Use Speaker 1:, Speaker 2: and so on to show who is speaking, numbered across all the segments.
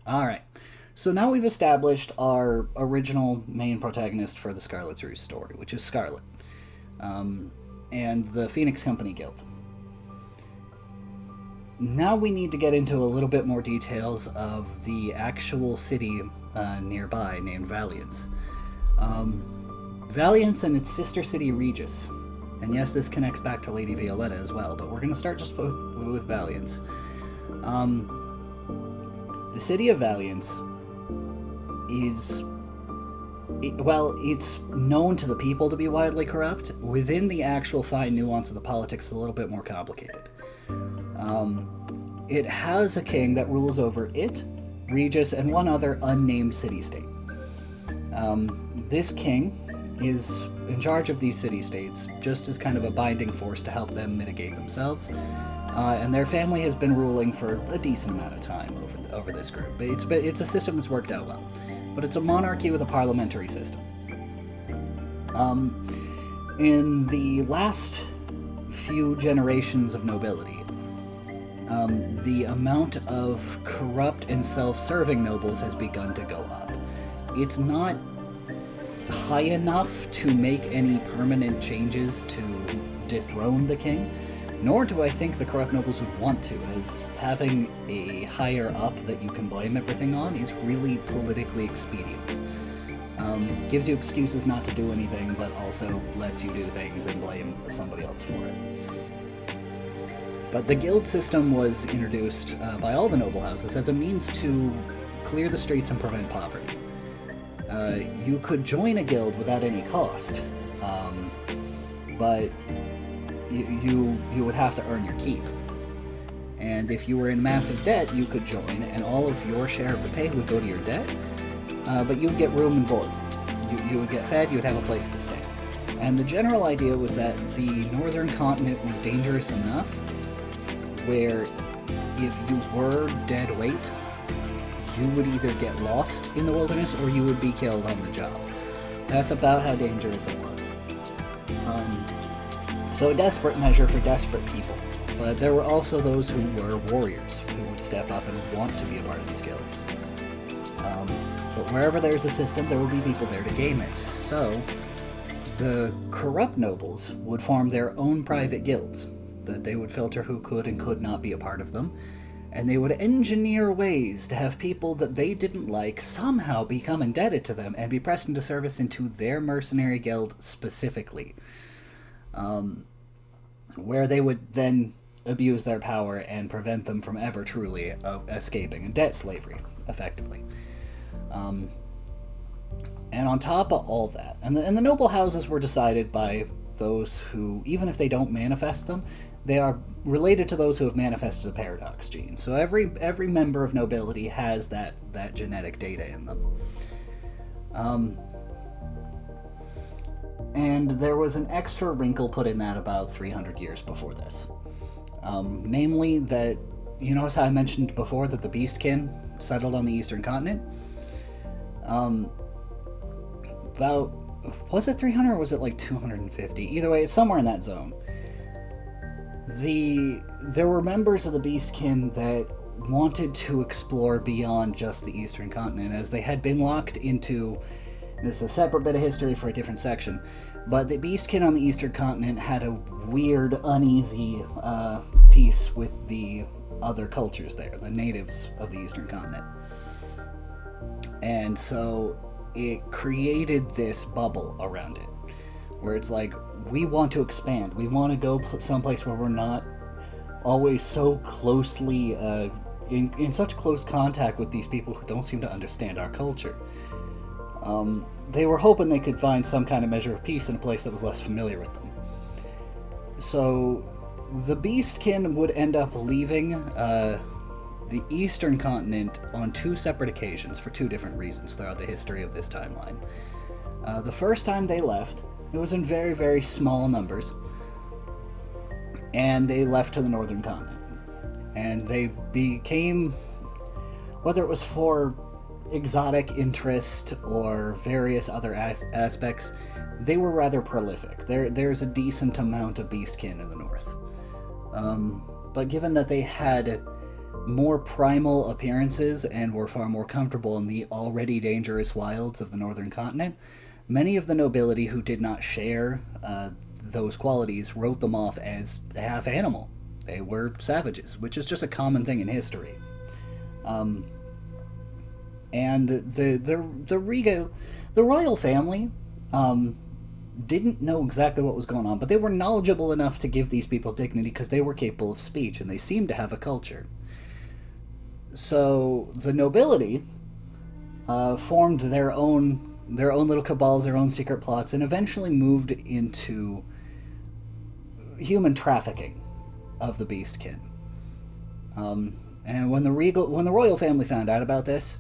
Speaker 1: Alright. So now we've established our original main protagonist for the Scarlet's Roost story, which is Scarlett, and the Phoenix Company Guild. Now we need to get into a little bit more details of the actual city nearby named Valiance. Valiance and its sister city Regis. And yes, this connects back to Lady Violetta as well, but we're going to start just with Valiance. The city of Valiance is... it's known to the people to be widely corrupt. Within the actual fine nuance of the politics, it's a little bit more complicated. It has a king that rules over it, Regis, and one other unnamed city-state. This king is in charge of these city-states, just as kind of a binding force to help them mitigate themselves. And their family has been ruling for a decent amount of time over this group. It's a system that's worked out well. But it's a monarchy with a parliamentary system. In the last few generations of nobility, the amount of corrupt and self-serving nobles has begun to go up. It's not high enough to make any permanent changes to dethrone the king, nor do I think the corrupt nobles would want to, as having a higher up that you can blame everything on is really politically expedient. Gives you excuses not to do anything, but also lets you do things and blame somebody else for it. But the guild system was introduced by all the noble houses as a means to clear the streets and prevent poverty. You could join a guild without any cost, but you would have to earn your keep. And if you were in massive debt, you could join, and all of your share of the pay would go to your debt, but you would get room and board. You would get fed, you would have a place to stay. And the general idea was that the northern continent was dangerous enough where if you were dead weight, you would either get lost in the wilderness or you would be killed on the job. That's about how dangerous it was. So a desperate measure for desperate people. But there were also those who were warriors, who would step up and want to be a part of these guilds. But wherever there's a system, there will be people there to game it. So the corrupt nobles would form their own private guilds, that they would filter who could and could not be a part of them, and they would engineer ways to have people that they didn't like somehow become indebted to them and be pressed into service into their mercenary guild specifically, where they would then abuse their power and prevent them from ever truly escaping, and debt slavery, effectively. And on top of all that, and the noble houses were decided by those who, even if they don't manifest them, they are related to those who have manifested the paradox gene. So every member of nobility has that genetic data in them. And there was an extra wrinkle put in that about 300 years before this. Namely that, you notice how I mentioned before that the Beastkin settled on the eastern continent? About, was it 300 or was it like 250? Either way, it's somewhere in that zone. There were members of the Beastkin that wanted to explore beyond just the eastern continent, as they had been locked into, this is a separate bit of history for a different section, but the Beastkin on the eastern continent had a weird, uneasy peace with the other cultures there, the natives of the eastern continent. And so it created this bubble around it, where it's like, we want to expand. We want to go someplace where we're not always so closely, in such close contact with these people who don't seem to understand our culture. They were hoping they could find some kind of measure of peace in a place that was less familiar with them. So the Beastkin would end up leaving the eastern continent on two separate occasions for two different reasons throughout the history of this timeline. The first time they left, it was in very, very small numbers, and they left to the northern continent. And they became, whether it was for exotic interest or various other aspects, they were rather prolific. There's a decent amount of Beastkin in the north. But given that they had more primal appearances and were far more comfortable in the already dangerous wilds of the northern continent, many of the nobility who did not share those qualities wrote them off as half animal. They were savages, which is just a common thing in history. And the royal family didn't know exactly what was going on, but they were knowledgeable enough to give these people dignity because they were capable of speech and they seemed to have a culture. So the nobility formed their own little cabals, their own secret plots, and eventually moved into human trafficking of the beastkin. And when the royal family found out about this,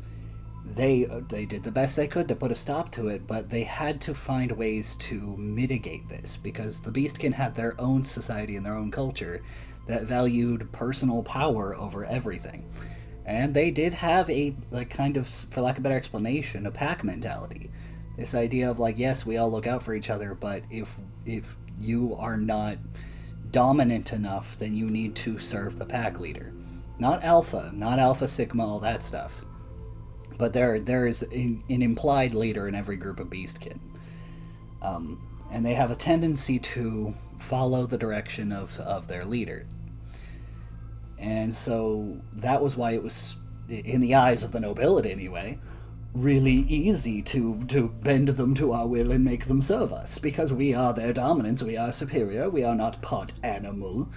Speaker 1: they did the best they could to put a stop to it, but they had to find ways to mitigate this because the beastkin had their own society and their own culture that valued personal power over everything. And they did have a kind of, for lack of a better explanation, a pack mentality. This idea of yes, we all look out for each other, but if you are not dominant enough, then you need to serve the pack leader. Not alpha, sigma, all that stuff. But there is an implied leader in every group of beastkin. And they have a tendency to follow the direction of their leader. And so that was why it was, in the eyes of the nobility anyway, really easy to bend them to our will and make them serve us, because we are their dominants, we are superior, we are not part animal.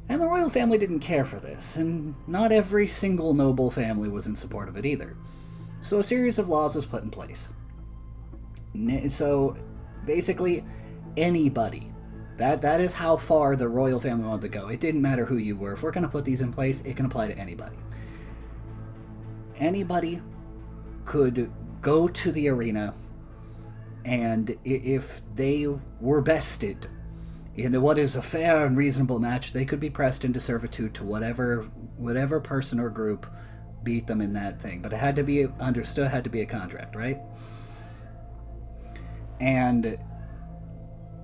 Speaker 1: And the royal family didn't care for this, and not every single noble family was in support of it either. So a series of laws was put in place. So basically, anybody. That is how far the royal family wanted to go. It didn't matter who you were. If we're going to put these in place, it can apply to anybody. Anybody could go to the arena, and if they were bested in what is a fair and reasonable match, they could be pressed into servitude to whatever person or group beat them in that thing. But it had to be understood, had to be a contract, right? And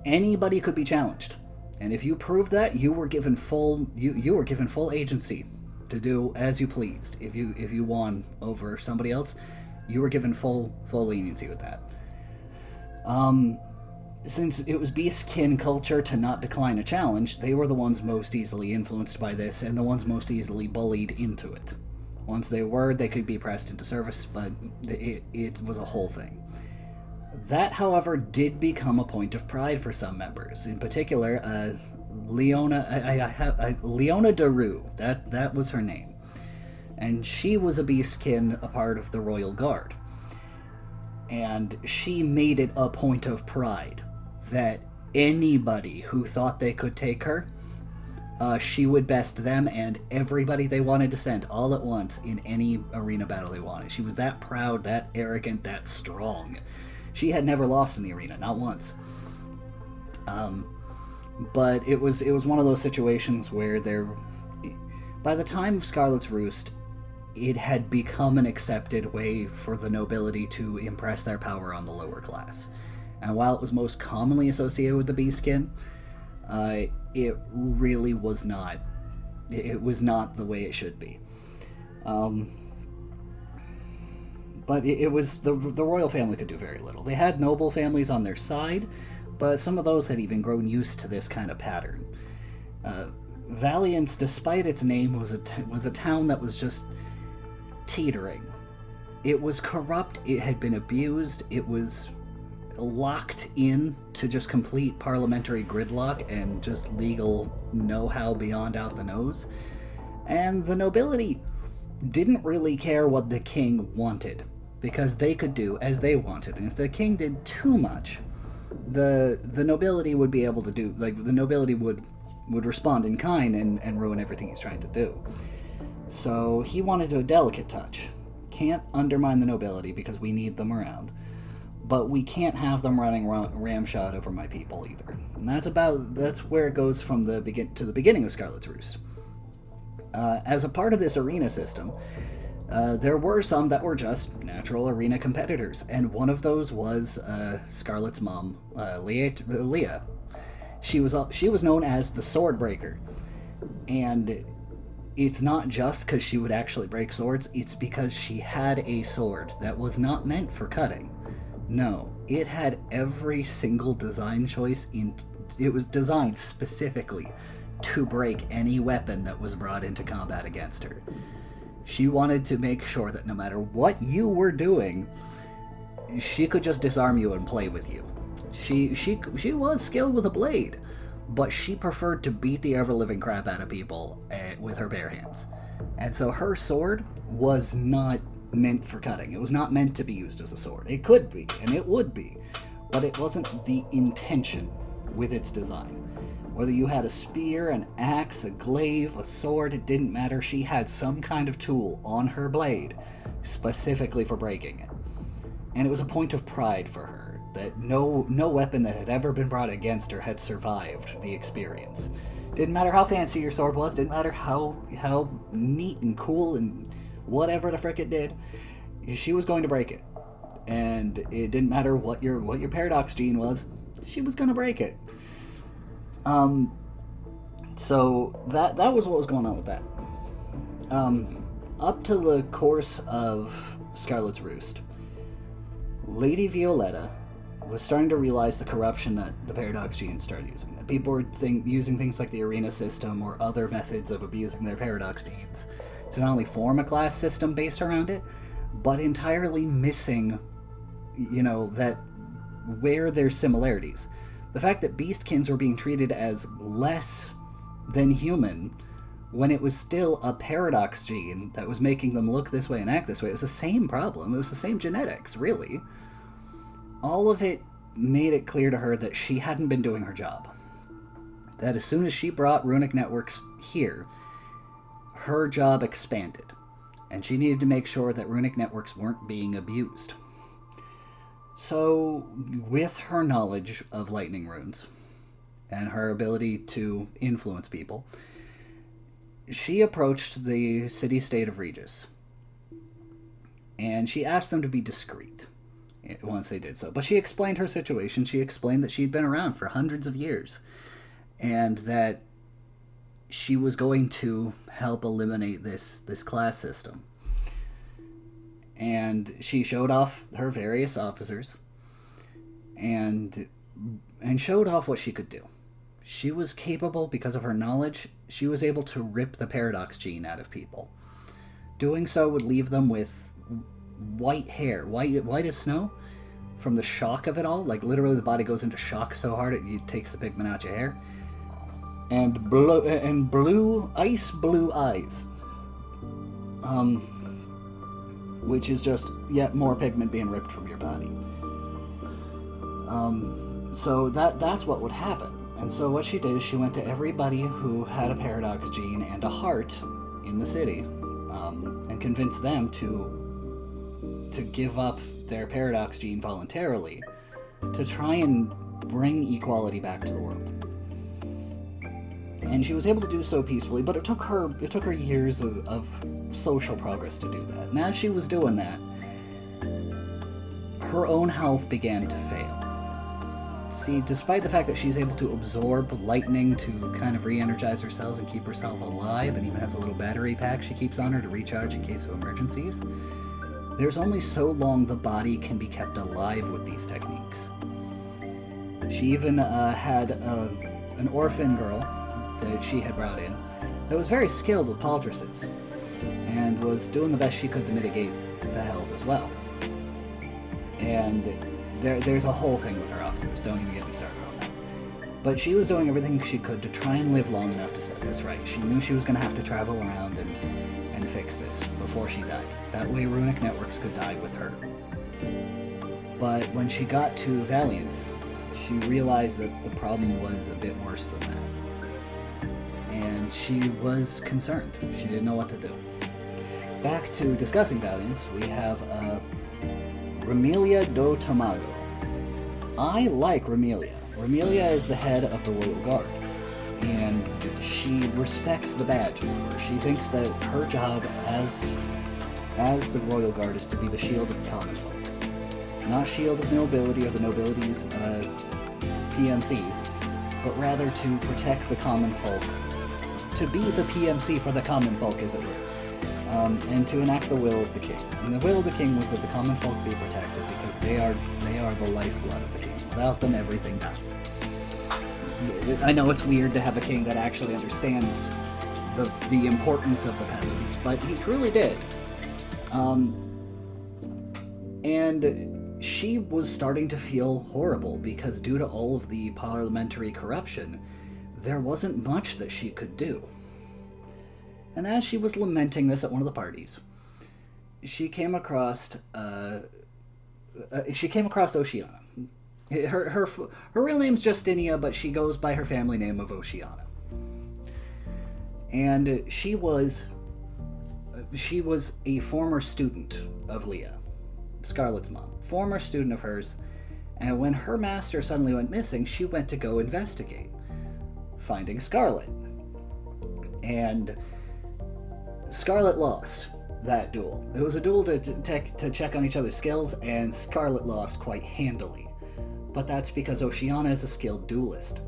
Speaker 1: anybody could be challenged. And if you proved that, you were given full agency to do as you pleased. If you won over somebody else, you were given full leniency with that. Since it was beastkin culture to not decline a challenge, they were the ones most easily influenced by this and the ones most easily bullied into it. Once they could be pressed into service, but it was a whole thing. That, however, did become a point of pride for some members. In particular, Leona Daru, that was her name. And she was a beastkin, a part of the Royal Guard. And she made it a point of pride that anybody who thought they could take her, she would best them and everybody they wanted to send all at once in any arena battle they wanted. She was that proud, that arrogant, that strong. She had never lost in the arena, not once. But it was one of those situations where by the time of Scarlett's Roost, it had become an accepted way for the nobility to impress their power on the lower class. And while it was most commonly associated with the beastkin, it really was not. It was not the way it should be. But it was the royal family could do very little. They had noble families on their side, but some of those had even grown used to this kind of pattern. Valiance, despite its name, was a town that was just teetering. It was corrupt, it had been abused, it was locked in to just complete parliamentary gridlock and just legal know-how beyond out the nose. And the nobility didn't really care what the king wanted, because they could do as they wanted. And if the king did too much, the nobility would be able to do, the nobility would respond in kind and ruin everything he's trying to do. So he wanted to do a delicate touch. Can't undermine the nobility because we need them around. But we can't have them running ramshot over my people either. And that's where it goes from the beginning of Scarlett's Roost. As a part of this arena system, there were some that were just natural arena competitors, and one of those was Scarlett's mom, Leah. She was known as the Swordbreaker, and it's not just because she would actually break swords, it's because she had a sword that was not meant for cutting. No, it had every single design choice it was designed specifically to break any weapon that was brought into combat against her. She wanted to make sure that no matter what you were doing, she could just disarm you and play with you. She was skilled with a blade, but she preferred to beat the ever-living crap out of people with her bare hands. And so her sword was not meant for cutting. It was not meant to be used as a sword. It could be, and it would be, but it wasn't the intention with its design. Whether you had a spear, an axe, a glaive, a sword, it didn't matter. She had some kind of tool on her blade specifically for breaking it. And it was a point of pride for her that no weapon that had ever been brought against her had survived the experience. Didn't matter how fancy your sword was, didn't matter how neat and cool and whatever the frick it did, she was going to break it. And it didn't matter what your paradox gene was, she was going to break it. So that was what was going on with that. Up to the course of Scarlett's Roost, Lady Violetta was starting to realize the corruption that the paradox gene started using. That people were using things like the arena system or other methods of abusing their paradox genes to not only form a class system based around it, but entirely missing, that where there's similarities. The fact that beastkins were being treated as less than human when it was still a paradox gene that was making them look this way and act this way. It was the same problem. It was the same genetics, really. All of it made it clear to her that she hadn't been doing her job. That as soon as she brought runic networks here, her job expanded, and she needed to make sure that runic networks weren't being abused. So, with her knowledge of lightning runes and her ability to influence people, she approached the city-state of Regis, and she asked them to be discreet once they did so. But she explained her situation. She explained that she'd been around for hundreds of years, and that she was going to help eliminate this class system. And she showed off her various officers and showed off what she could do. She was capable, because of her knowledge, she was able to rip the paradox gene out of people. Doing so would leave them with white hair, white as snow, from the shock of it all. Like, literally the body goes into shock so hard it takes the pigment out your hair. And ice blue eyes. Which is just yet more pigment being ripped from your body. So that's what would happen. And so what she did is she went to everybody who had a paradox gene and a heart in the city, and convinced them to give up their paradox gene voluntarily to try and bring equality back to the world. And she was able to do so peacefully, but it took her years of social progress to do that. And as she was doing that, her own health began to fail. See, despite the fact that she's able to absorb lightning to kind of re-energize her cells and keep herself alive, and even has a little battery pack she keeps on her to recharge in case of emergencies, there's only so long the body can be kept alive with these techniques. She even had an orphan girl that she had brought in that was very skilled with poultices and was doing the best she could to mitigate the health as well. And there's a whole thing with her officers, don't even get me started on that. But she was doing everything she could to try and live long enough to set this right. She knew she was going to have to travel around and fix this before she died. That way runic networks could die with her. But when she got to Valiance, she realized that the problem was a bit worse than that. And she was concerned. She didn't know what to do. Back to discussing Valiance, we have Remelia do Tamago. I like Remelia. Remelia is the head of the Royal Guard, and she respects the badge, as it were. She thinks that her job as the Royal Guard is to be the shield of the common folk. Not shield of the nobility or the nobility's PMCs, but rather to protect the common folk to be the PMC for the common folk, as it were, and to enact the will of the king. And the will of the king was that the common folk be protected because they are the lifeblood of the king. Without them, everything dies. I know it's weird to have a king that actually understands the importance of the peasants, but he truly did. And she was starting to feel horrible because due to all of the parliamentary corruption, there wasn't much that she could do. And as she was lamenting this at one of the parties, she came across Oceana. Her real name's Justinia, but she goes by her family name of Oceana. And she was a former student of Leah, Scarlett's mom, former student of hers. And when her master suddenly went missing, she went to go investigate, finding Scarlett. And Scarlett lost that duel. It was a duel to check on each other's skills, and Scarlett lost quite handily. But that's because Oceana is a skilled duelist.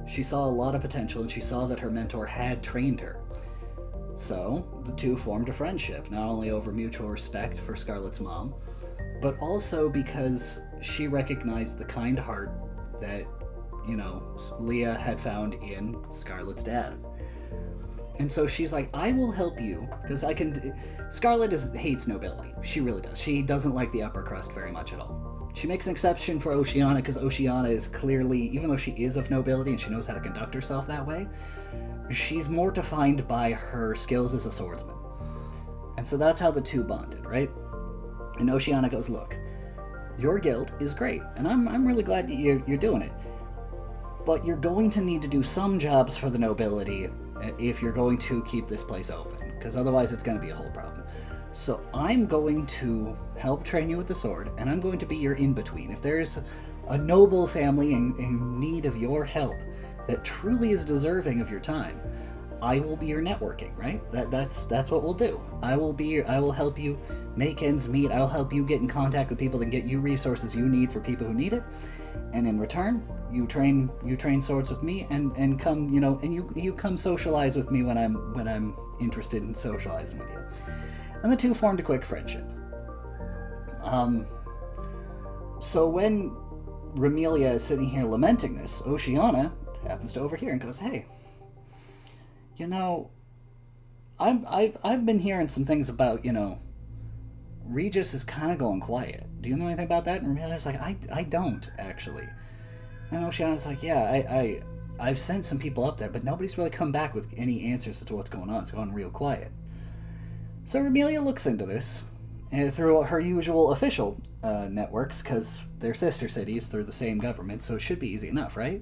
Speaker 1: She saw a lot of potential, and she saw that her mentor had trained her. So, the two formed a friendship, not only over mutual respect for Scarlett's mom, but also because she recognized the kind heart that, Leah had found in Scarlett's dad. And so she's like, I will help you, because Scarlett hates nobility. She really does. She doesn't like the upper crust very much at all. She makes an exception for Oceana, because Oceana is clearly, even though she is of nobility and she knows how to conduct herself that way, she's more defined by her skills as a swordsman. And so that's how the two bonded, right? And Oceana goes, look, your guild is great, and I'm really glad that you're doing it. But you're going to need to do some jobs for the nobility if you're going to keep this place open, because otherwise it's going to be a whole problem. So I'm going to help train you with the sword, and I'm going to be your in-between. If there's a noble family in need of your help that truly is deserving of your time, I will be your networking, right? That's what we'll do. I will help you make ends meet. I'll help you get in contact with people and get you resources you need for people who need it. And in return, you train swords with me and come, and you come socialize with me when I'm interested in socializing with you. And the two formed a quick friendship. So when Remelia is sitting here lamenting this, Oceana happens to overhear and goes, hey, I've been hearing some things about, Regis is kind of going quiet. Do you know anything about that? And Remelia's like, I don't, actually. And Oceana's like, yeah, I've sent some people up there, but nobody's really come back with any answers as to what's going on. It's going real quiet. So Remelia looks into this through her usual official networks, because they're sister cities through the same government, so it should be easy enough, right?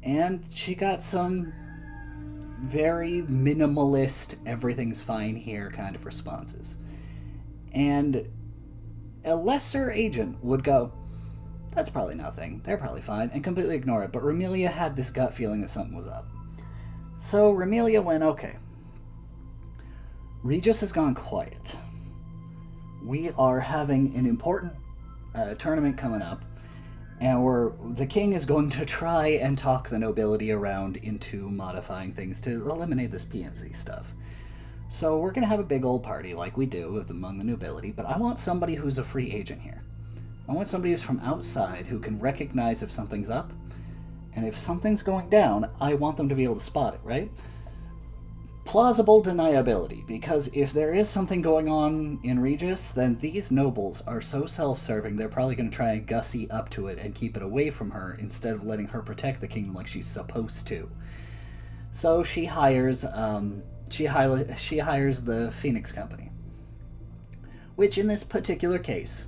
Speaker 1: And she got some very minimalist, everything's fine here kind of responses. And a lesser agent would go, that's probably nothing, they're probably fine, and completely ignore it. But Remelia had this gut feeling that something was up. So Remelia went, okay, Regis has gone quiet. We are having an important tournament coming up, and the king is going to try and talk the nobility around into modifying things to eliminate this PMC stuff. So we're going to have a big old party like we do among the nobility, but I want somebody who's a free agent here. I want somebody who's from outside who can recognize if something's up, and if something's going down, I want them to be able to spot it, right? Plausible deniability, because if there is something going on in Regis, then these nobles are so self-serving they're probably going to try and gussy up to it and keep it away from her instead of letting her protect the kingdom like she's supposed to. So she hires the Phoenix Company, which in this particular case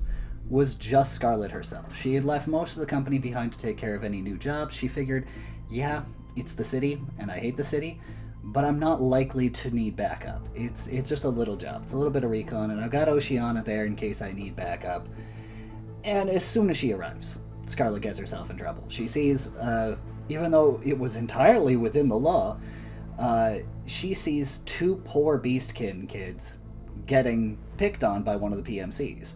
Speaker 1: was just Scarlett herself. She had left most of the company behind to take care of any new jobs. She figured, yeah, it's the city, and I hate the city, but I'm not likely to need backup. It's just a little job. It's a little bit of recon, and I've got Oceana there in case I need backup. And as soon as she arrives, Scarlett gets herself in trouble. She sees, even though it was entirely within the law, she sees two poor beastkin kids getting picked on by one of the PMCs,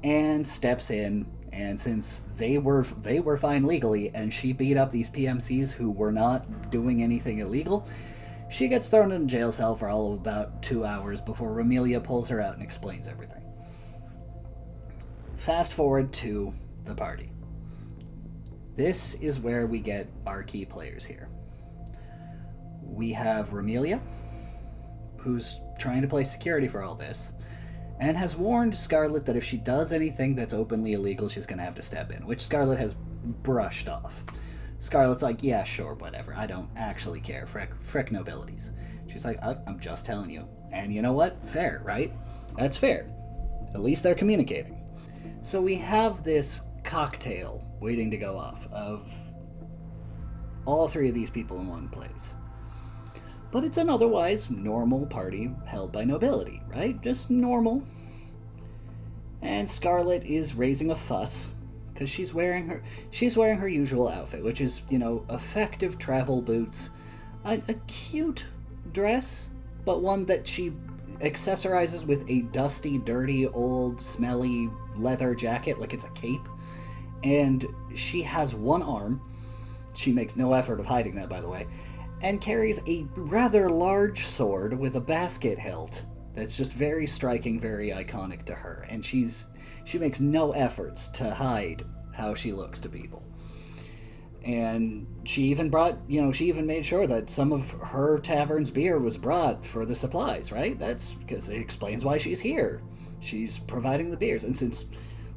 Speaker 1: and steps in And since they were fine legally, and she beat up these PMCs who were not doing anything illegal, she gets thrown in a jail cell for all of about 2 hours before Romelia pulls her out and explains everything. Fast forward to the party. This is where we get our key players here. We have Romelia, who's trying to play security for all this, and has warned Scarlett that if she does anything that's openly illegal, she's going to have to step in, which Scarlett has brushed off. Scarlett's like, yeah, sure, whatever. I don't actually care. Frick nobilities. She's like, I'm just telling you. And you know what? Fair, right? That's fair. At least they're communicating. So we have this cocktail waiting to go off of all three of these people in one place. But it's an otherwise normal party held by nobility, right? Just normal. And Scarlett is raising a fuss because she's wearing her usual outfit, which is, effective travel boots, a cute dress, but one that she accessorizes with a dusty, dirty, old, smelly leather jacket like it's a cape. And she has one arm. She makes no effort of hiding that, by the way. And carries a rather large sword with a basket hilt that's just very striking, very iconic to her. And she makes no efforts to hide how she looks to people. And she even made sure that some of her tavern's beer was brought for the supplies, right? That's because it explains why she's here. She's providing the beers. And since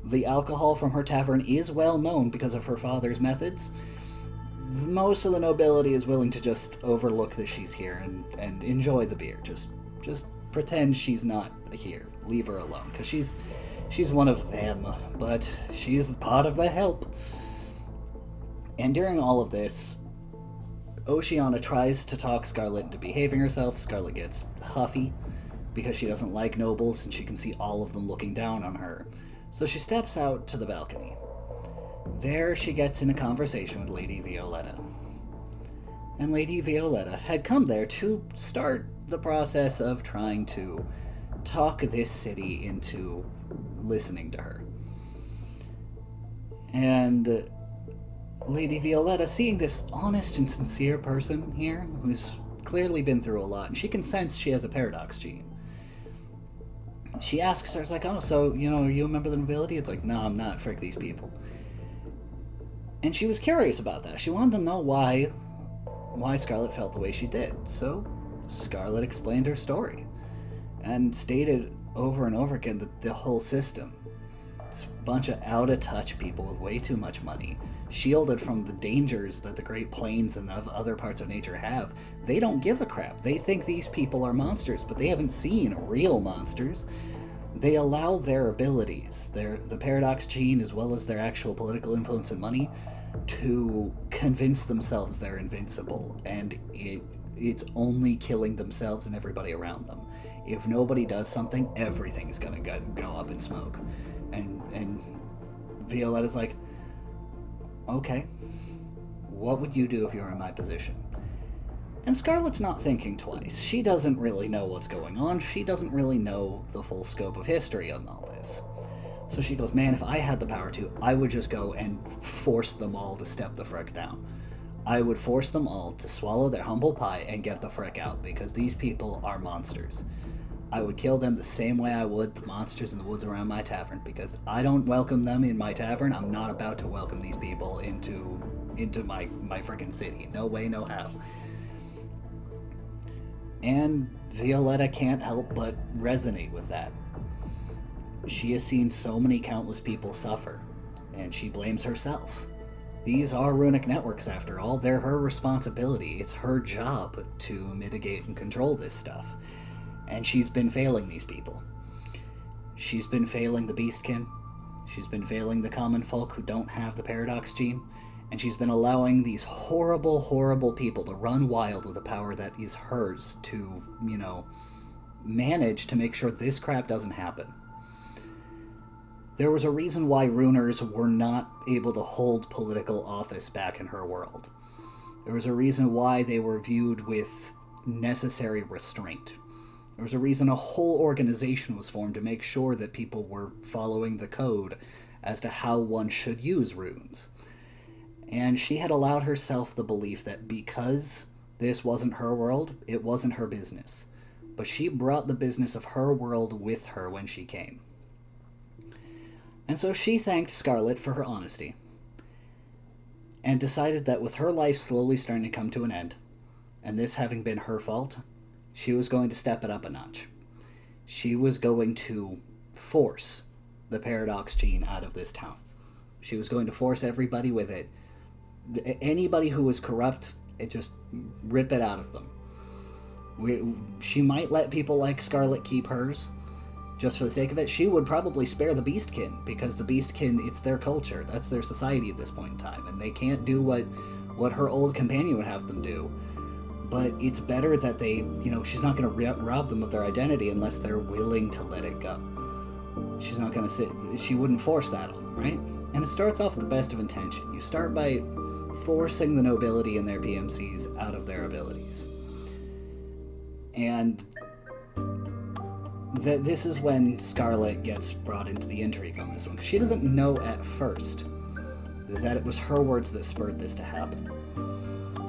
Speaker 1: the alcohol from her tavern is well known because of her father's methods, most of the nobility is willing to just overlook that she's here and enjoy the beer. Just pretend she's not here. Leave her alone, because she's one of them, but she's part of the help. And during all of this, Oceana tries to talk Scarlett into behaving herself. Scarlett gets huffy because she doesn't like nobles and she can see all of them looking down on her. So she steps out to the balcony. There she gets in a conversation with Lady Violetta. And Lady Violetta had come there to start the process of trying to talk this city into listening to her. And Lady Violetta, seeing this honest and sincere person here, who's clearly been through a lot, and she can sense she has a paradox gene, she asks her, it's like, oh, so, are you a member of the nobility? It's like, no, I'm not, frick these people. And she was curious about that. She wanted to know why Scarlett felt the way she did. So Scarlett explained her story and stated over and over again that the whole system, it's a bunch of out-of-touch people with way too much money, shielded from the dangers that the Great Plains and of other parts of nature have. They don't give a crap. They think these people are monsters, but they haven't seen real monsters. They allow their abilities, the paradox gene as well as their actual political influence and money, to convince themselves they're invincible, and it's only killing themselves and everybody around them. If nobody does something, everything is going to go up in smoke. And Violetta's like, okay, what would you do if you were in my position? And Scarlett's not thinking twice. She doesn't really know what's going on. She doesn't really know the full scope of history on all this. So she goes, man, if I had the power to, I would just go and force them all to step the frick down. I would force them all to swallow their humble pie and get the frick out, because these people are monsters. I would kill them the same way I would the monsters in the woods around my tavern, because I don't welcome them in my tavern. I'm not about to welcome these people into my frickin' city. No way, no how. And Violetta can't help but resonate with that. She has seen so many countless people suffer, and she blames herself. These are runic networks, after all. They're her responsibility. It's her job to mitigate and control this stuff. And she's been failing these people. She's been failing the Beastkin. She's been failing the common folk who don't have the paradox gene. And she's been allowing these horrible, horrible people to run wild with a power that is hers to, manage to make sure this crap doesn't happen. There was a reason why runers were not able to hold political office back in her world. There was a reason why they were viewed with necessary restraint. There was a reason a whole organization was formed to make sure that people were following the code as to how one should use runes. And she had allowed herself the belief that because this wasn't her world, it wasn't her business. But she brought the business of her world with her when she came. And so she thanked Scarlett for her honesty, and decided that with her life slowly starting to come to an end, and this having been her fault, she was going to step it up a notch. She was going to force the paradox gene out of this town. She was going to force everybody with it. Anybody who was corrupt, just rip it out of them. She might let people like Scarlett keep hers, just for the sake of it. She would probably spare the Beastkin, because the Beastkin, it's their culture. That's their society at this point in time, and they can't do what her old companion would have them do. But it's better that they, she's not going to rob them of their identity unless they're willing to let it go. She's not going to she wouldn't force that on them, right? And it starts off with the best of intention. You start by forcing the nobility and their PMCs out of their abilities. And this is when Scarlett gets brought into the intrigue on this one, because she doesn't know at first that it was her words that spurred this to happen.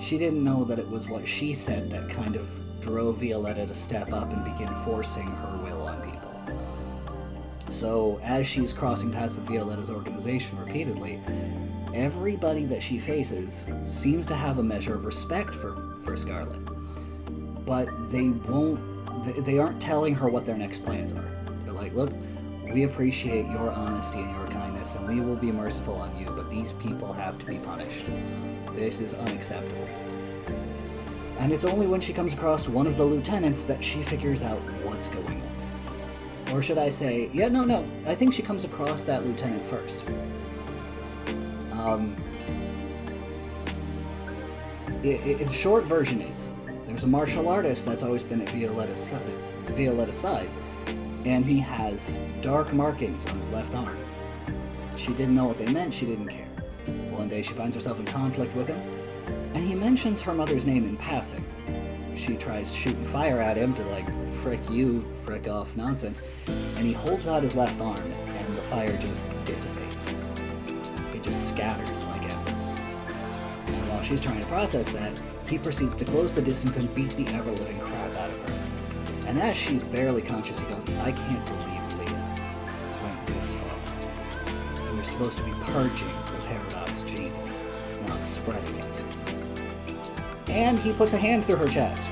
Speaker 1: She didn't know that it was what she said that kind of drove Violetta to step up and begin forcing her will on people. So as she's crossing paths with Violetta's organization repeatedly, everybody that she faces seems to have a measure of respect for Scarlett. But they aren't telling her what their next plans are. They're like, look, we appreciate your honesty and your kindness, and we will be merciful on you, but these people have to be punished. This is unacceptable. And it's only when she comes across one of the lieutenants that she figures out what's going on. Or should I say, no, I think she comes across that lieutenant first. The short version is, there's a martial artist that's always been at Violetta's side, and he has dark markings on his left arm. She didn't know what they meant, she didn't care. One day she finds herself in conflict with him, and he mentions her mother's name in passing. She tries shooting fire at him to frick you, frick off nonsense, and he holds out his left arm, and the fire just dissipates. It just scatters like embers. And while she's trying to process that, he proceeds to close the distance and beat the ever-living crap out of her. And as she's barely conscious, he goes, I can't believe Leah went this far. We're supposed to be purging the paradox gene, not spreading it. And he puts a hand through her chest.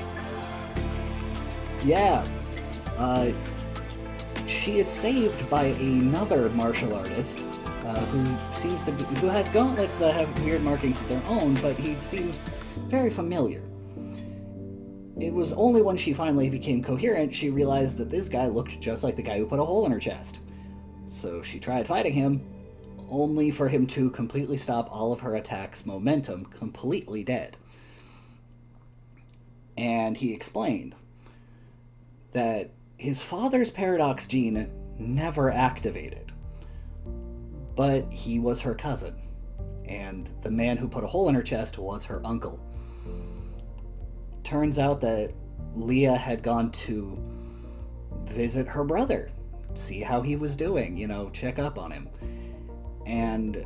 Speaker 1: Yeah. She is saved by another martial artist who has gauntlets that have weird markings of their own, but he seems very familiar. It was only when she finally became coherent she realized that this guy looked just like the guy who put a hole in her chest. So she tried fighting him, only for him to completely stop all of her attacks' momentum, completely dead. And he explained that his father's paradox gene never activated, but he was her cousin, and the man who put a hole in her chest was her uncle. Turns out that Leah had gone to visit her brother, see how he was doing, check up on him. And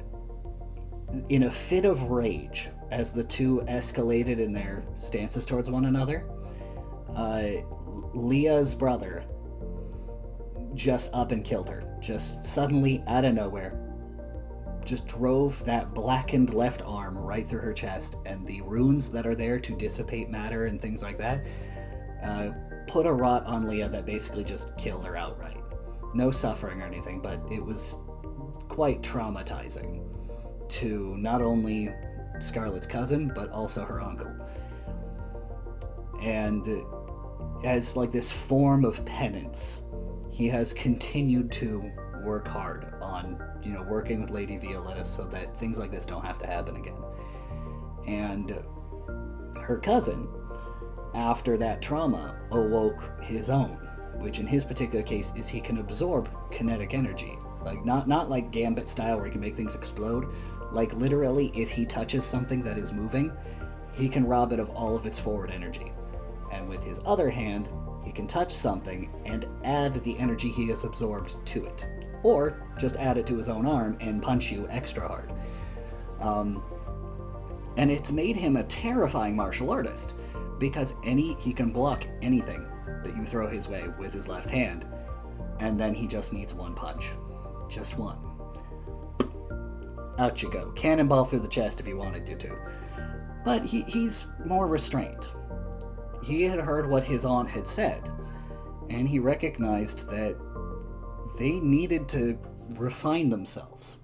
Speaker 1: in a fit of rage, as the two escalated in their stances towards one another, Leah's brother just up and killed her. Just suddenly, out of nowhere, just drove that blackened left arm right through her chest, and the runes that are there to dissipate matter and things like that put a rot on Leah that basically just killed her outright. No suffering or anything, but it was quite traumatizing to not only Scarlett's cousin, but also her uncle. And as this form of penance, he has continued to work hard on, working with Lady Violetta so that things like this don't have to happen again. And her cousin, after that trauma, awoke his own, which in his particular case is he can absorb kinetic energy. Not like Gambit style where he can make things explode. Literally, if he touches something that is moving, he can rob it of all of its forward energy. And with his other hand, he can touch something and add the energy he has absorbed to it. or just add it to his own arm and punch you extra hard. And it's made him a terrifying martial artist, because he can block anything that you throw his way with his left hand, and then he just needs one punch. Just one. Out you go. Cannonball through the chest if you wanted you to. But he's more restrained. He had heard what his aunt had said, and he recognized that they needed to refine themselves.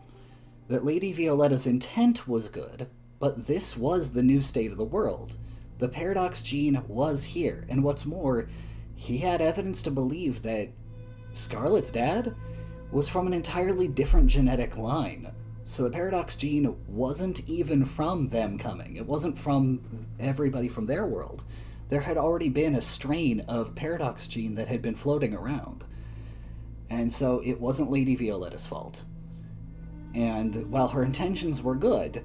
Speaker 1: That Lady Violetta's intent was good, but this was the new state of the world. The paradox gene was here, and what's more, he had evidence to believe that Scarlett's dad was from an entirely different genetic line. So the paradox gene wasn't even from them coming. It wasn't from everybody from their world. There had already been a strain of paradox gene that had been floating around. And so it wasn't Lady Violetta's fault. And while her intentions were good,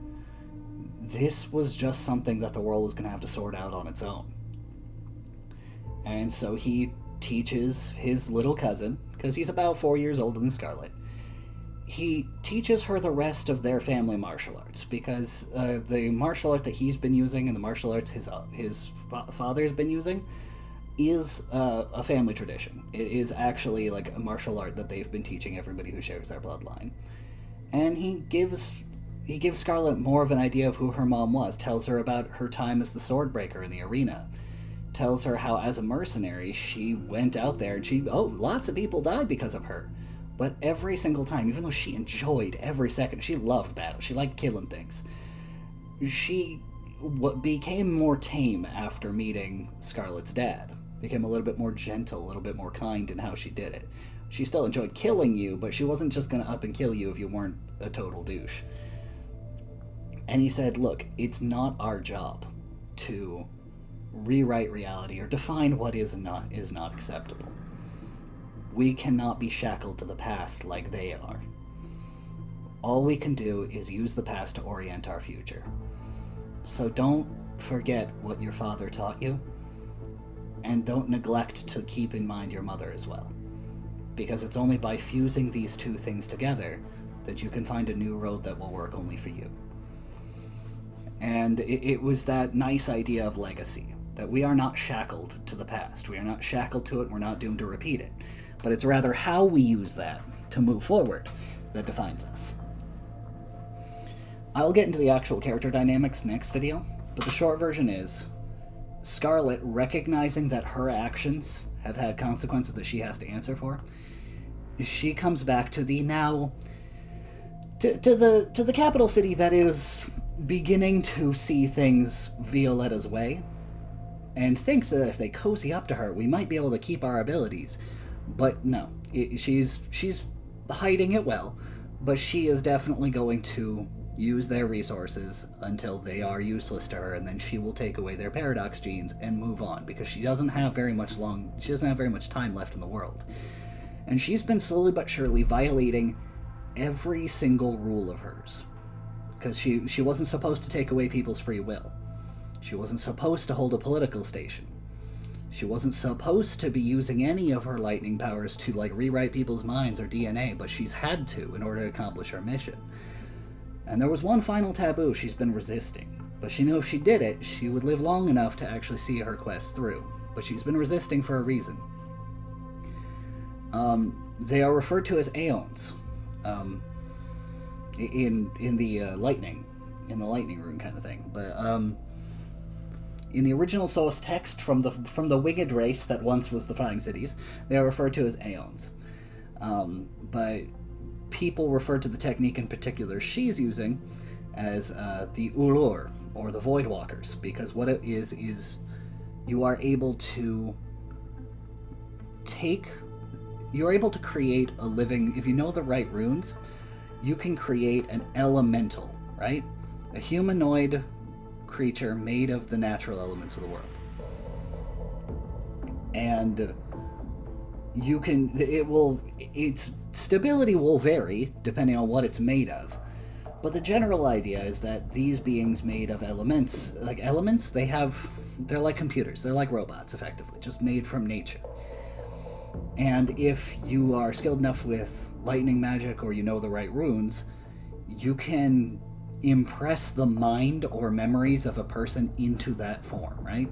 Speaker 1: this was just something that the world was going to have to sort out on its own. And so he teaches his little cousin, because he's about 4 years older than Scarlett, he teaches her the rest of their family martial arts, because the martial art that he's been using and the martial arts his father's been using is a family tradition. It is actually like a martial art that they've been teaching everybody who shares their bloodline. And he gives Scarlett more of an idea of who her mom was, tells her about her time as the sword breaker in the arena, tells her how as a mercenary she went out there and lots of people died because of her. But every single time, even though she enjoyed every second, she loved battle, she liked killing things, she became more tame after meeting Scarlett's dad. Became a little bit more gentle, a little bit more kind in how she did it. She still enjoyed killing you, but she wasn't just going to up and kill you if you weren't a total douche. And he said, look, it's not our job to rewrite reality or define what is not acceptable. We cannot be shackled to the past like they are. All we can do is use the past to orient our future. So don't forget what your father taught you, and don't neglect to keep in mind your mother as well. Because it's only by fusing these two things together that you can find a new road that will work only for you. And it was that nice idea of legacy, that we are not shackled to the past. We are not shackled to it, we're not doomed to repeat it. But it's rather how we use that to move forward that defines us. I'll get into the actual character dynamics next video, but the short version is Scarlett, recognizing that her actions have had consequences that she has to answer for, she comes back to the the capital city that is beginning to see things Violetta's way, and thinks that if they cozy up to her, we might be able to keep our abilities. But no, she's hiding it well, but she is definitely going to use their resources until they are useless to her, and then she will take away their paradox genes and move on, because she doesn't have very much time left in the world. And she's been slowly but surely violating every single rule of hers, because she wasn't supposed to take away people's free will. She wasn't supposed to hold a political station. She wasn't supposed to be using any of her lightning powers to rewrite people's minds or DNA, but she's had to in order to accomplish her mission. And there was one final taboo she's been resisting, but she knew if she did it, she would live long enough to actually see her quest through. But she's been resisting for a reason. They are referred to as aeons in the lightning rune kind of thing. But in the original source text from the winged race that once was the Flying Cities, they are referred to as aeons. But people refer to the technique in particular she's using as the Ulur, or the Void Walkers, because what it is you are able to create a living, if you know the right runes, you can create an elemental, right? A humanoid creature made of the natural elements of the world. And its stability will vary depending on what it's made of. But the general idea is that these beings made of elements, they're like computers, they're like robots, effectively, just made from nature. And if you are skilled enough with lightning magic or you know the right runes, you can impress the mind or memories of a person into that form, right?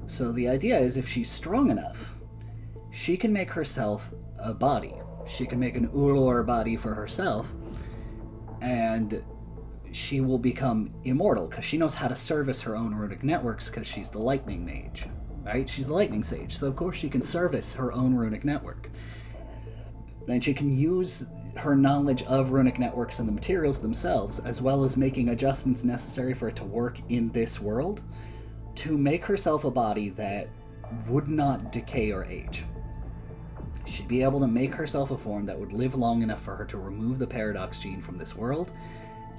Speaker 1: So the idea is if she's strong enough, she can make herself a body. She can make an Ulor body for herself, and she will become immortal because she knows how to service her own runic networks because she's the lightning mage, right? She's the lightning sage, so of course she can service her own runic network. And she can use her knowledge of runic networks and the materials themselves, as well as making adjustments necessary for it to work in this world, to make herself a body that would not decay or age. She'd be able to make herself a form that would live long enough for her to remove the paradox gene from this world,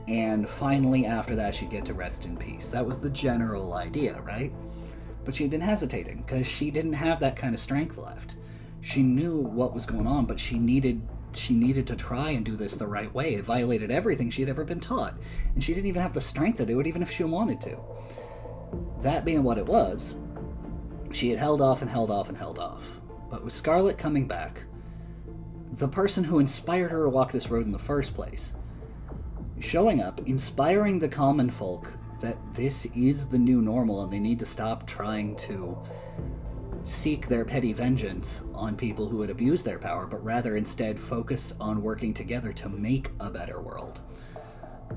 Speaker 1: and finally after that she'd get to rest in peace. That was the general idea, right? But she'd been hesitating, because she didn't have that kind of strength left. She knew what was going on, but she needed to try and do this the right way. It violated everything she'd ever been taught, and she didn't even have the strength to do it, even if she wanted to. That being what it was, she had held off and held off and held off. But with Scarlett coming back, the person who inspired her to walk this road in the first place, showing up, inspiring the common folk that this is the new normal and they need to stop trying to seek their petty vengeance on people who had abused their power, but rather instead focus on working together to make a better world.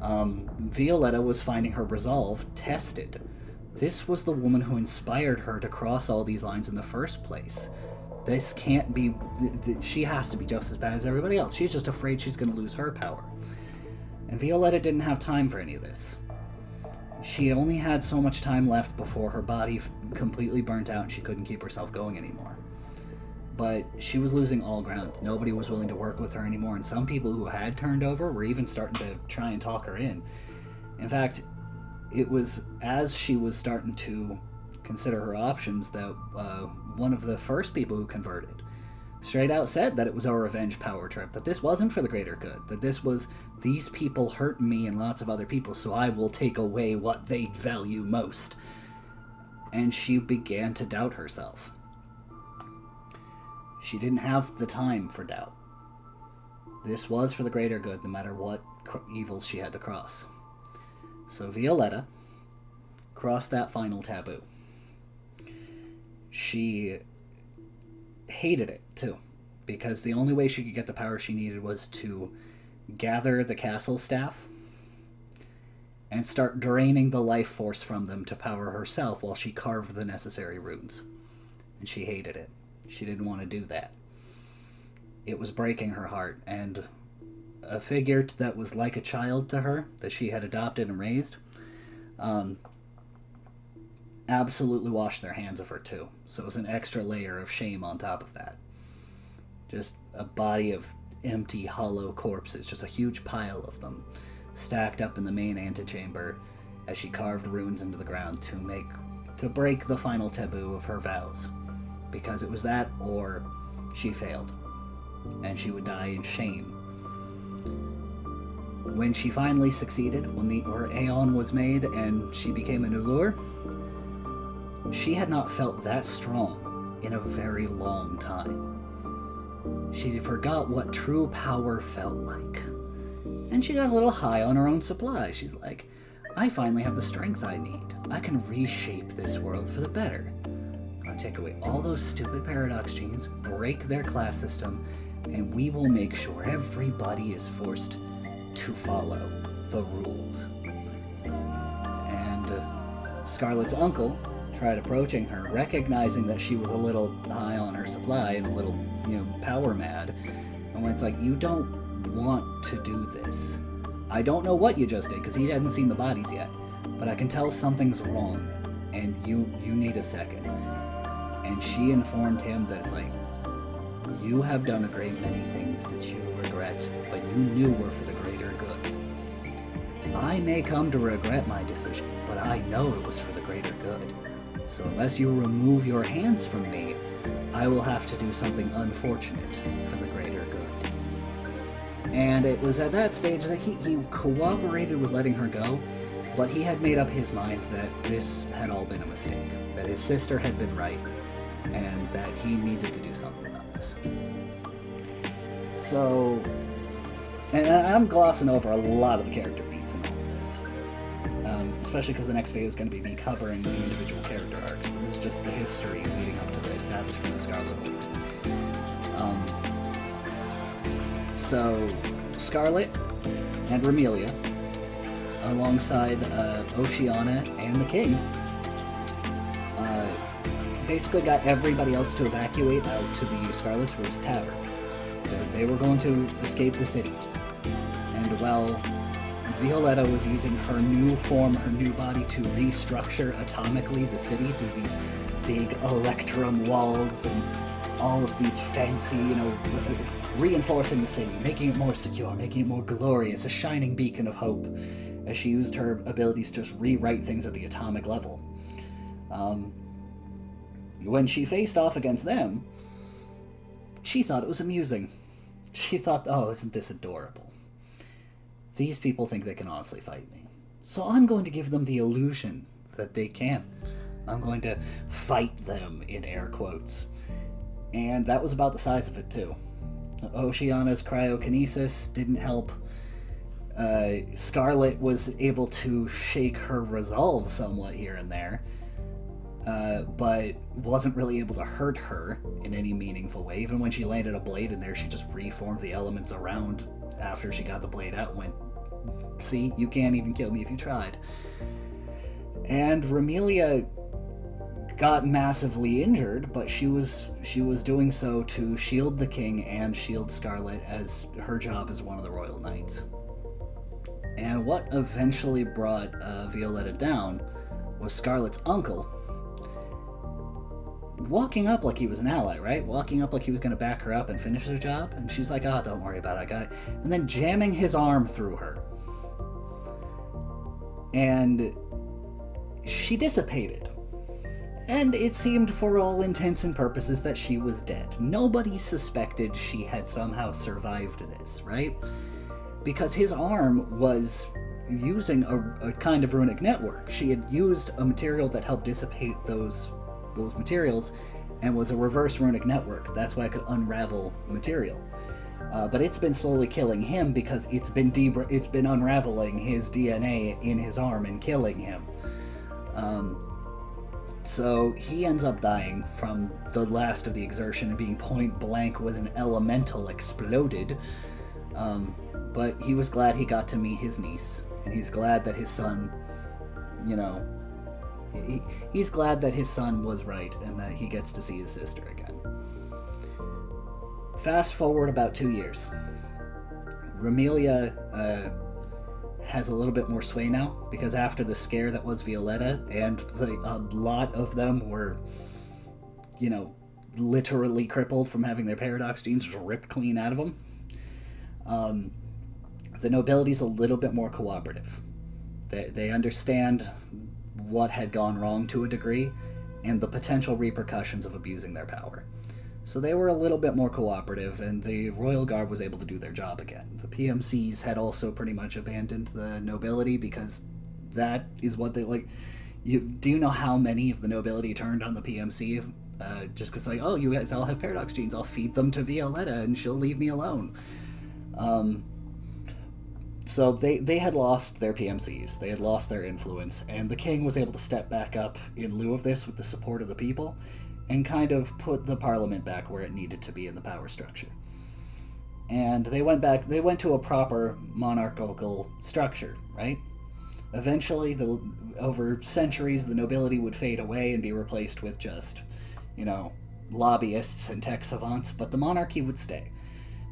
Speaker 1: Violetta was finding her resolve tested. This was the woman who inspired her to cross all these lines in the first place. This can't be... She has to be just as bad as everybody else. She's just afraid she's going to lose her power. And Violetta didn't have time for any of this. She only had so much time left before her body completely burnt out and she couldn't keep herself going anymore. But she was losing all ground. Nobody was willing to work with her anymore, and some people who had turned over were even starting to try and talk her in. In fact, it was as she was starting to consider her options that one of the first people who converted straight out said that it was a revenge power trip, that this wasn't for the greater good, that this was, these people hurt me and lots of other people, so I will take away what they value most. And she began to doubt herself. She didn't have the time for doubt. This was for the greater good, no matter what evils she had to cross. So Violetta crossed that final taboo. She hated it, too, because the only way she could get the power she needed was to gather the castle staff and start draining the life force from them to power herself while she carved the necessary runes. And she hated it. She didn't want to do that. It was breaking her heart, and a figure that was like a child to her, that she had adopted and raised, absolutely washed their hands of her too. So it was an extra layer of shame on top of that. Just a body of empty, hollow corpses, just a huge pile of them, stacked up in the main antechamber as she carved runes into the ground to break the final taboo of her vows. Because it was that or she failed, and she would die in shame. When she finally succeeded, when her Aeon was made and she became an Ulur, she had not felt that strong in a very long time. She forgot what true power felt like. And she got a little high on her own supply. She's like, I finally have the strength I need. I can reshape this world for the better. I'm gonna take away all those stupid paradox genes, break their class system, and we will make sure everybody is forced to follow the rules. And Scarlett's uncle tried approaching her, recognizing that she was a little high on her supply and a little, power mad. And when it's like, you don't want to do this. I don't know what you just did, because he hadn't seen the bodies yet, but I can tell something's wrong, and you need a second. And she informed him that it's like, you have done a great many things that you regret, but you knew were for the greater good. I may come to regret my decision, but I know it was for the greater good. So unless you remove your hands from me, I will have to do something unfortunate for the greater good. And it was at that stage that he cooperated with letting her go, but he had made up his mind that this had all been a mistake, that his sister had been right, and that he needed to do something about it. this. So, and I'm glossing over a lot of the character beats in all of this, especially because the next video is going to be me covering the individual character arcs, but this is just the history leading up to the establishment of Scarlet Order. So, Scarlett and Remelia, alongside Oceana and the King, basically got everybody else to evacuate out to the Scarlet's Roost Tavern. They were going to escape the city. And while Violetta was using her new form, her new body to restructure atomically the city through these big electrum walls and all of these fancy, reinforcing the city, making it more secure, making it more glorious, a shining beacon of hope, as she used her abilities to just rewrite things at the atomic level. When she faced off against them, she thought it was amusing. She thought, oh, isn't this adorable? These people think they can honestly fight me. So I'm going to give them the illusion that they can. I'm going to fight them, in air quotes. And that was about the size of it, too. Oceana's cryokinesis didn't help. Scarlett was able to shake her resolve somewhat here and there, but wasn't really able to hurt her in any meaningful way. Even when she landed a blade in there, she just reformed the elements around after she got the blade out and went, see, you can't even kill me if you tried. And Remelia got massively injured, but she was doing so to shield the king and shield Scarlett, as her job as one of the royal knights. And what eventually brought Violetta down was Scarlett's uncle walking up like he was an ally, right? Walking up like he was going to back her up and finish her job. And she's like, oh, don't worry about it, I got it. And then jamming his arm through her. And she dissipated. And it seemed, for all intents and purposes, that she was dead. Nobody suspected she had somehow survived this, right? Because his arm was using a kind of runic network. She had used a material that helped dissipate those materials, and was a reverse runic network. That's why it could unravel material. But it's been slowly killing him because it's been unraveling his DNA in his arm and killing him. So he ends up dying from the last of the exertion and being point blank with an elemental exploded. But he was glad he got to meet his niece, and he's glad that his son, he's glad that his son was right and that he gets to see his sister again. Fast forward about 2 years. Remelia has a little bit more sway now, because after the scare that was Violetta, and a lot of them were, literally crippled from having their paradox genes just ripped clean out of them, the nobility's a little bit more cooperative. They understand what had gone wrong to a degree, and the potential repercussions of abusing their power. So they were a little bit more cooperative, and the Royal Guard was able to do their job again. The PMCs had also pretty much abandoned the nobility, because that is what they like. Do you know how many of the nobility turned on the PMC? Just because, oh, you guys all have paradox genes, I'll feed them to Violetta and she'll leave me alone. So they had lost their PMCs, they had lost their influence, and the king was able to step back up in lieu of this with the support of the people, and kind of put the parliament back where it needed to be in the power structure. And they went to a proper monarchical structure, right? Eventually, over centuries, the nobility would fade away and be replaced with just, lobbyists and tech savants, but the monarchy would stay.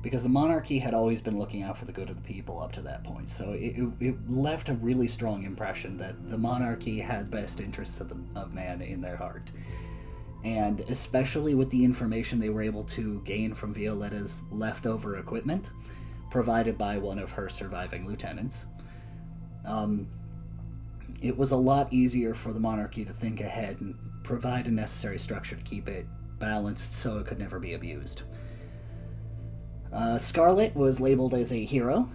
Speaker 1: Because the monarchy had always been looking out for the good of the people up to that point. So it left a really strong impression that the monarchy had best interests of man in their heart. And especially with the information they were able to gain from Violetta's leftover equipment, provided by one of her surviving lieutenants, it was a lot easier for the monarchy to think ahead and provide a necessary structure to keep it balanced so it could never be abused. Scarlett was labeled as a hero,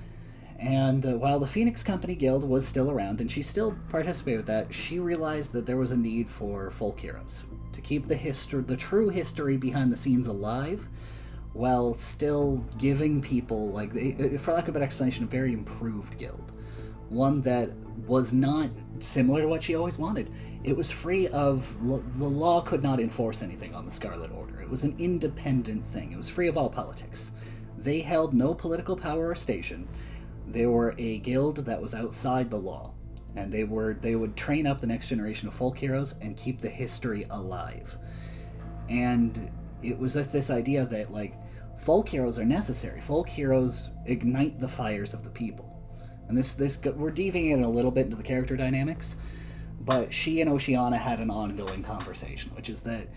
Speaker 1: and while the Phoenix Company Guild was still around, and she still participated with that, she realized that there was a need for folk heroes. To keep the true history behind the scenes alive, while still giving people, like, for lack of a better explanation, a very improved guild. One that was not similar to what she always wanted. It was free of... the law could not enforce anything on the Scarlet Order. It was an independent thing. It was free of all politics. They held no political power or station. They were a guild that was outside the law. And they would train up the next generation of folk heroes and keep the history alive. And it was this idea that, like, folk heroes are necessary. Folk heroes ignite the fires of the people. And this we're deviating a little bit into the character dynamics, but she and Oceana had an ongoing conversation, which is that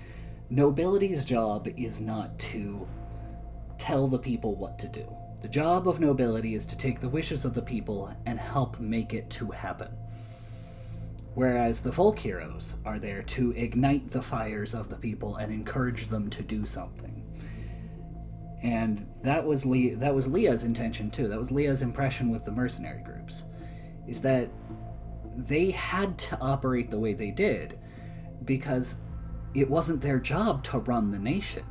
Speaker 1: nobility's job is not to tell the people what to do. The job of nobility is to take the wishes of the people and help make it to happen. Whereas the folk heroes are there to ignite the fires of the people and encourage them to do something. And that was Leah's intention too. That was Leah's impression with the mercenary groups, is that they had to operate the way they did because it wasn't their job to run the nation,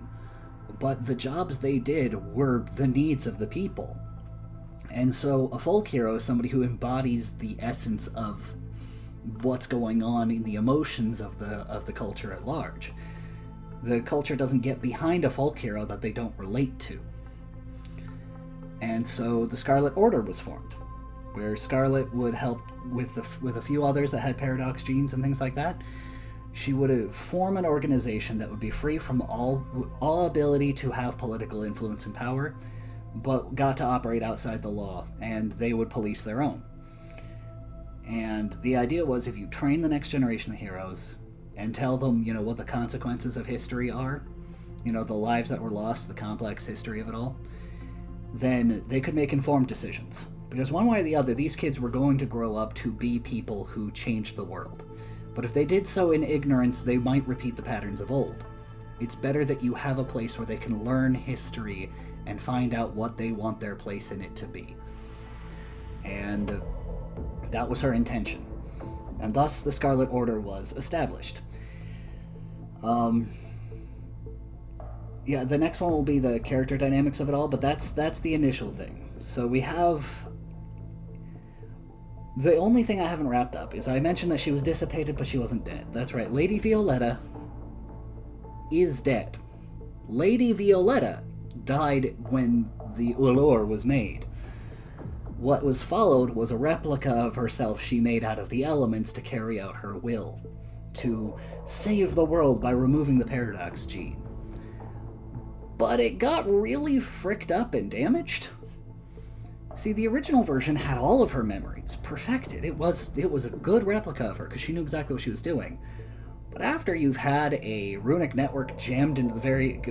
Speaker 1: but the jobs they did were the needs of the people. And so a folk hero is somebody who embodies the essence of what's going on in the emotions of the culture at large. The culture doesn't get behind a folk hero that they don't relate to. And so the Scarlet Order was formed, where Scarlett would help with a few others that had paradox genes and things like that. She would form an organization that would be free from all ability to have political influence and power, but got to operate outside the law, and they would police their own. And the idea was, if you train the next generation of heroes and tell them, what the consequences of history are, the lives that were lost, the complex history of it all, then they could make informed decisions. Because one way or the other, these kids were going to grow up to be people who changed the world. But if they did so in ignorance, they might repeat the patterns of old. It's better that you have a place where they can learn history and find out what they want their place in it to be. And that was her intention. And thus the Scarlet Order was established. The next one will be the character dynamics of it all, but that's the initial thing. So we have... The only thing I haven't wrapped up is I mentioned that she was dissipated, but she wasn't dead. That's right, Lady Violetta is dead. Lady Violetta died when the Ulur was made. What was followed was a replica of herself she made out of the elements to carry out her will, to save the world by removing the paradox gene. But it got really fricked up and damaged. See, the original version had all of her memories perfected. It was a good replica of her because she knew exactly what she was doing. But after you've had a runic network jammed into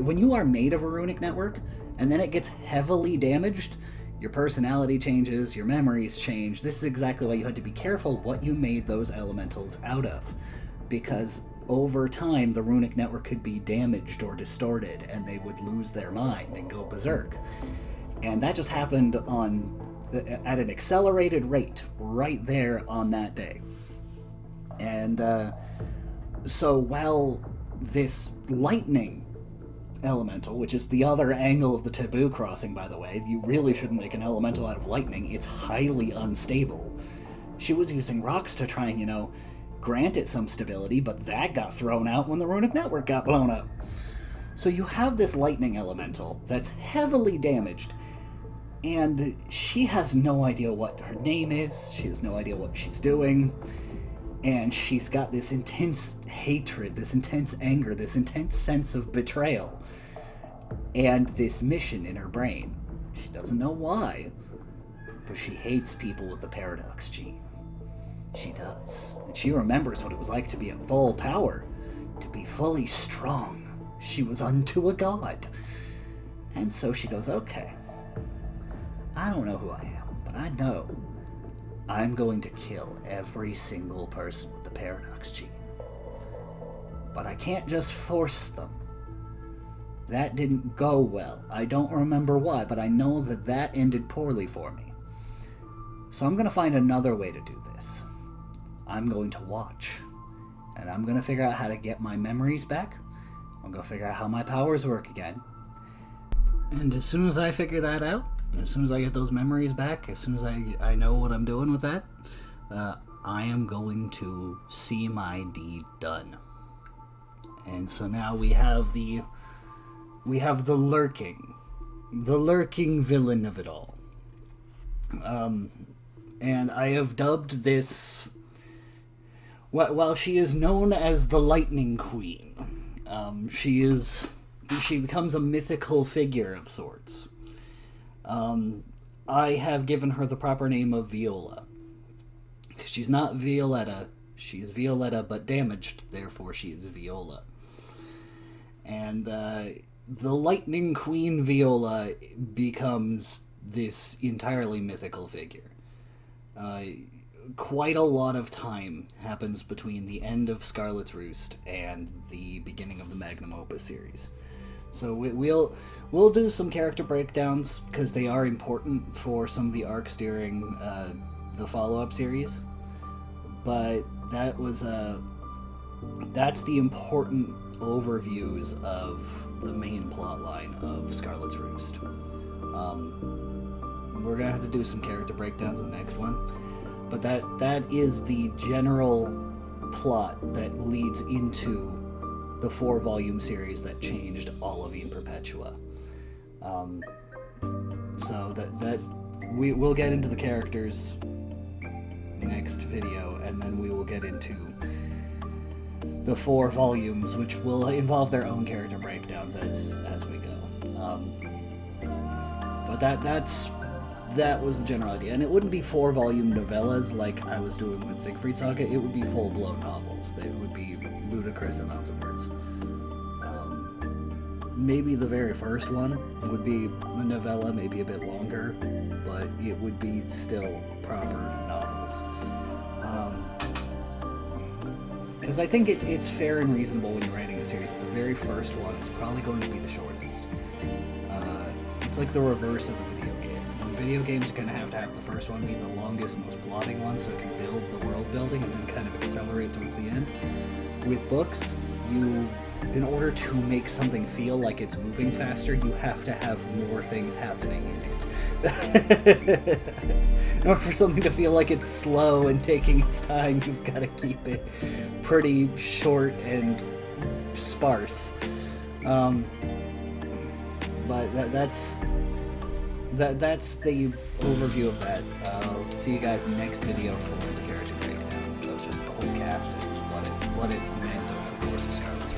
Speaker 1: when you are made of a runic network, and then it gets heavily damaged, your personality changes, your memories change. This is exactly why you had to be careful what you made those elementals out of. Because over time, the runic network could be damaged or distorted, and they would lose their mind and go berserk. And that just happened at an accelerated rate right there on that day. And so while this lightning elemental, which is the other angle of the taboo crossing, by the way, you really shouldn't make an elemental out of lightning. It's highly unstable. She was using rocks to try and, grant it some stability, but that got thrown out when the runic network got blown up. So you have this lightning elemental that's heavily damaged, and she has no idea what her name is, she has no idea what she's doing, and she's got this intense hatred, this intense anger, this intense sense of betrayal, and this mission in her brain. She doesn't know why, but she hates people with the paradox gene. She does. And she remembers what it was like to be at full power, to be fully strong. She was unto a god. And so she goes, okay, I don't know who I am, but I know I'm going to kill every single person with the paradox gene. But I can't just force them. That didn't go well. I don't remember why, but I know that ended poorly for me. So I'm going to find another way to do this. I'm going to watch, and I'm going to figure out how to get my memories back. I'm going to figure out how my powers work again. And as soon as I figure that out, as soon as I get those memories back, as soon as I know what I'm doing with that, I am going to see my deed done. And so now we have the lurking villain of it all. And I have dubbed this, while she is known as the Lightning Queen, she becomes a mythical figure of sorts. I have given her the proper name of Viola. She's not Violetta, she's Violetta but damaged, therefore she is Viola. And the Lightning Queen Viola becomes this entirely mythical figure. Quite a lot of time happens between the end of Scarlett's Roost and the beginning of the Magnum Opus series. So we'll do some character breakdowns because they are important for some of the arcs during the follow-up series. But that's the important overviews of the main plot line of Scarlett's Roost. We're gonna have to do some character breakdowns in the next one, but that is the general plot that leads into the 4-volume series that changed all of Eden Perpetua. So that we'll get into the characters next video, and then we will get into the 4 volumes, which will involve their own character breakdowns as we go. But that was the general idea, and it wouldn't be 4-volume novellas like I was doing with Siegfried Saga. It would be full-blown novels. They would be ludicrous amounts of words. Maybe the very first one would be a novella, maybe a bit longer, but it would be still proper novels. Because I think it's fair and reasonable when you're writing a series that the very first one is probably going to be the shortest. It's like the reverse of a video game. In video games, you kind of have to have the first one be the longest, most plotting one, so it can build the world building and then kind of accelerate towards the end. With books, in order to make something feel like it's moving faster, you have to have more things happening in it. In order for something to feel like it's slow and taking its time, you've got to keep it pretty short and sparse. But that's the overview of that. I'll see you guys in the next video for the character breakdowns of just the whole cast and what it meant over the course of Scarlett's